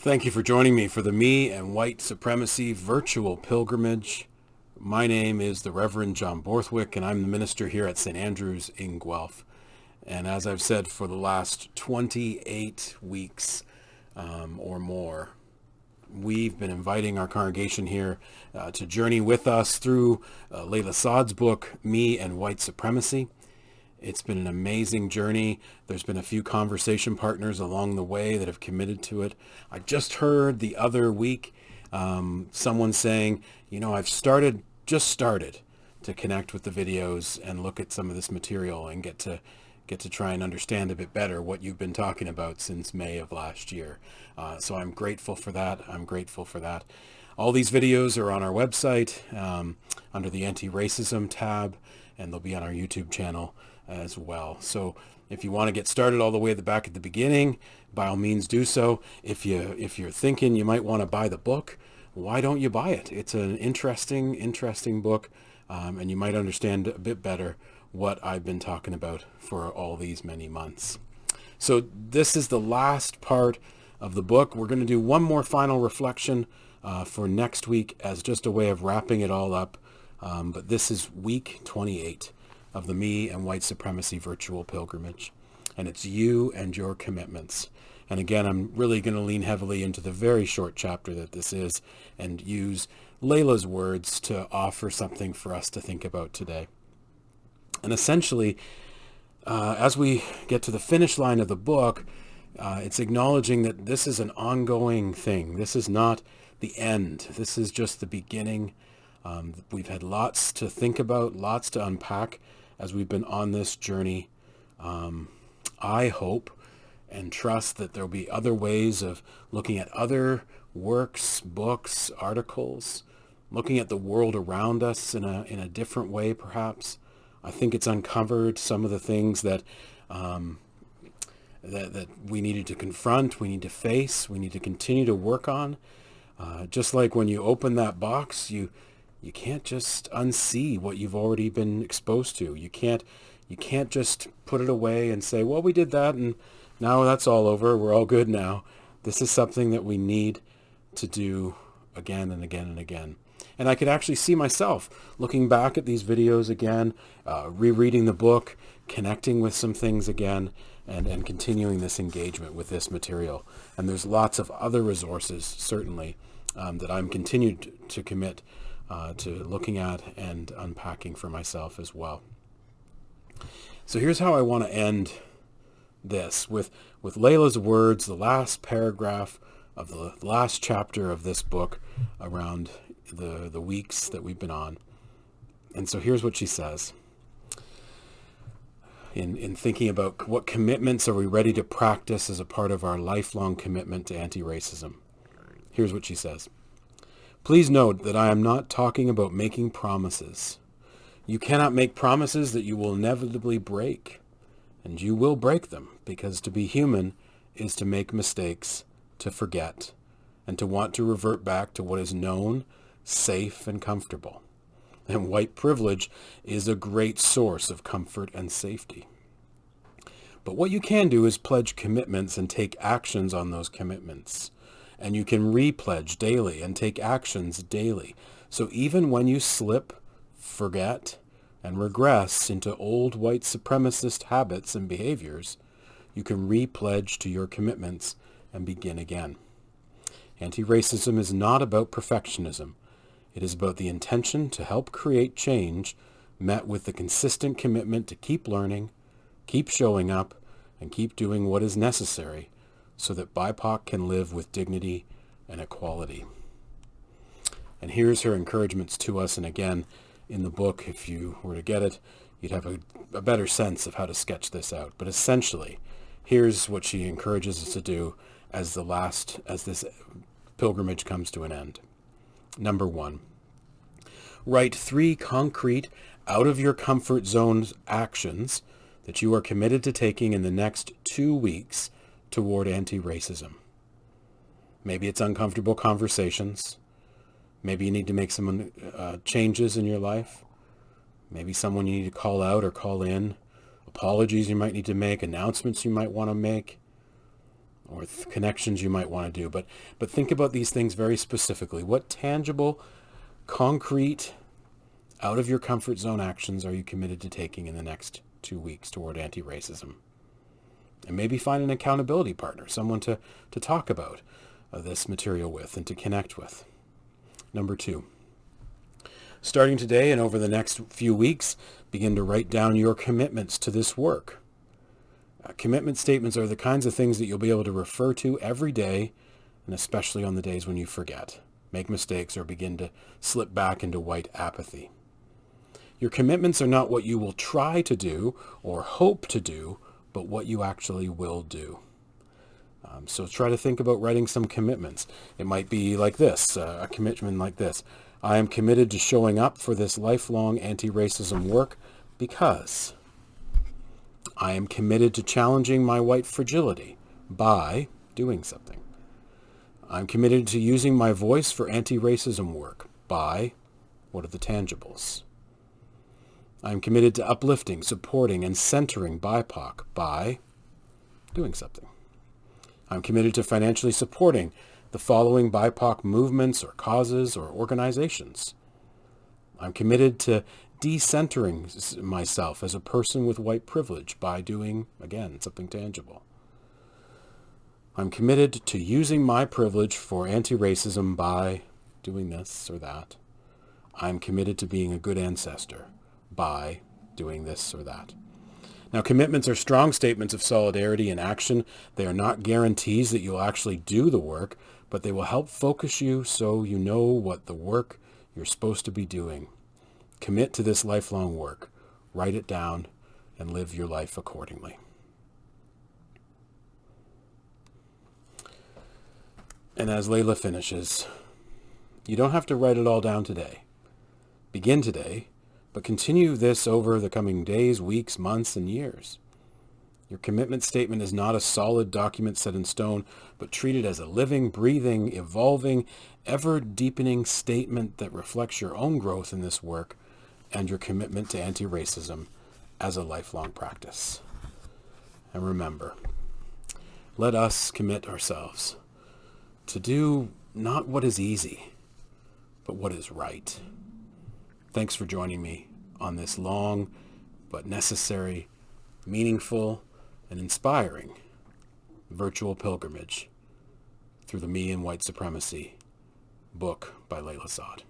Thank you for joining me for the Me and White Supremacy virtual pilgrimage. My name is the Reverend John Borthwick, and I'm the minister here at St. Andrew's in Guelph. And as I've said for the last 28 weeks or more, we've been inviting our congregation here to journey with us through Layla Saad's book, Me and White Supremacy. It's been an amazing journey. There's been a few conversation partners along the way that have committed to it. I just heard the other week someone saying, I've just started to connect with the videos and look at some of this material and get to try and understand a bit better what you've been talking about since May of last year. So I'm grateful for that. All these videos are on our website under the anti-racism tab, and they'll be on our YouTube channel as well. So if you want to get started all the way at the back at the beginning, by all means do so. If you're thinking you might want to buy the book, why don't you buy it? It's an interesting book, and you might understand a bit better what I've been talking about for all these many months. So this is the last part of the book. We're going to do one more final reflection for next week as just a way of wrapping it all up. But this is week 28 of the Me and White Supremacy virtual pilgrimage. And it's you and your commitments. And again, I'm really going to lean heavily into the very short chapter that this is and use Layla's words to offer something for us to think about today. And essentially, as we get to the finish line of the book, it's acknowledging that this is an ongoing thing. This is not the end. This is just the beginning. We've had lots to think about, lots to unpack as we've been on this journey. I hope and trust that there'll be other ways of looking at other works, books, articles, looking at the world around us in a different way, perhaps. I think it's uncovered some of the things that that we needed to confront, we need to face, we need to continue to work on. Just like when you open that box, you can't just unsee what you've already been exposed to. You can't just put it away and say, well, we did that and now that's all over. We're all good now. This is something that we need to do again and again and again. And I could actually see myself looking back at these videos again, rereading the book, connecting with some things again, and continuing this engagement with this material. And there's lots of other resources, certainly, that I'm continued to commit to looking at and unpacking for myself as well. So here's how I want to end this, with Layla's words, the last paragraph of the last chapter of this book around the weeks that we've been on. And so here's what she says. In thinking about what commitments are we ready to practice as a part of our lifelong commitment to anti-racism. Here's what she says. Please note that I am not talking about making promises. You cannot make promises that you will inevitably break, and you will break them, because to be human is to make mistakes, to forget, and to want to revert back to what is known, safe, and comfortable. And white privilege is a great source of comfort and safety. But what you can do is pledge commitments and take actions on those commitments. And you can repledge daily and take actions daily. So even when you slip, forget, and regress into old white supremacist habits and behaviors, you can repledge to your commitments and begin again. Anti-racism is not about perfectionism. It is about the intention to help create change met with the consistent commitment to keep learning, keep showing up, and keep doing what is necessary so that BIPOC can live with dignity and equality. And here's her encouragements to us. And again, in the book, if you were to get it, you'd have a better sense of how to sketch this out. But essentially, here's what she encourages us to do as this pilgrimage comes to an end. Number 1, write 3 concrete, out of your comfort zone actions that you are committed to taking in the next 2 weeks toward anti-racism. Maybe it's uncomfortable conversations. Maybe you need to make some changes in your life. Maybe someone you need to call out or call in. Apologies you might need to make. Announcements you might want to make. or connections you might want to do. But think about these things very specifically. What tangible, concrete, out of your comfort zone actions are you committed to taking in the next 2 weeks toward anti-racism? And maybe find an accountability partner, someone to talk about this material with and to connect with. Number 2, starting today and over the next few weeks, begin to write down your commitments to this work. Commitment statements are the kinds of things that you'll be able to refer to every day, and especially on the days when you forget, make mistakes, or begin to slip back into white apathy. Your commitments are not what you will try to do or hope to do, but what you actually will do. So try to think about writing some commitments. It might be like this, a commitment like this. I am committed to showing up for this lifelong anti-racism work because I am committed to challenging my white fragility by doing something. I'm committed to using my voice for anti-racism work by, what are the tangibles? I'm committed to uplifting, supporting, and centering BIPOC by doing something. I'm committed to financially supporting the following BIPOC movements or causes or organizations. I'm committed to decentering myself as a person with white privilege by doing, again, something tangible. I'm committed to using my privilege for anti-racism by doing this or that. I'm committed to being a good ancestor by doing this or that. Now, commitments are strong statements of solidarity and action. They are not guarantees that you'll actually do the work, but they will help focus you so you know what the work you're supposed to be doing. Commit to this lifelong work. Write it down and live your life accordingly. And as Layla finishes, you don't have to write it all down today. Begin today, but continue this over the coming days, weeks, months, and years. Your commitment statement is not a solid document set in stone, but treat it as a living, breathing, evolving, ever-deepening statement that reflects your own growth in this work and your commitment to anti-racism as a lifelong practice. And remember, let us commit ourselves to do not what is easy, but what is right. Thanks for joining me on this long but necessary, meaningful, and inspiring virtual pilgrimage through the Me and White Supremacy book by Layla Saad.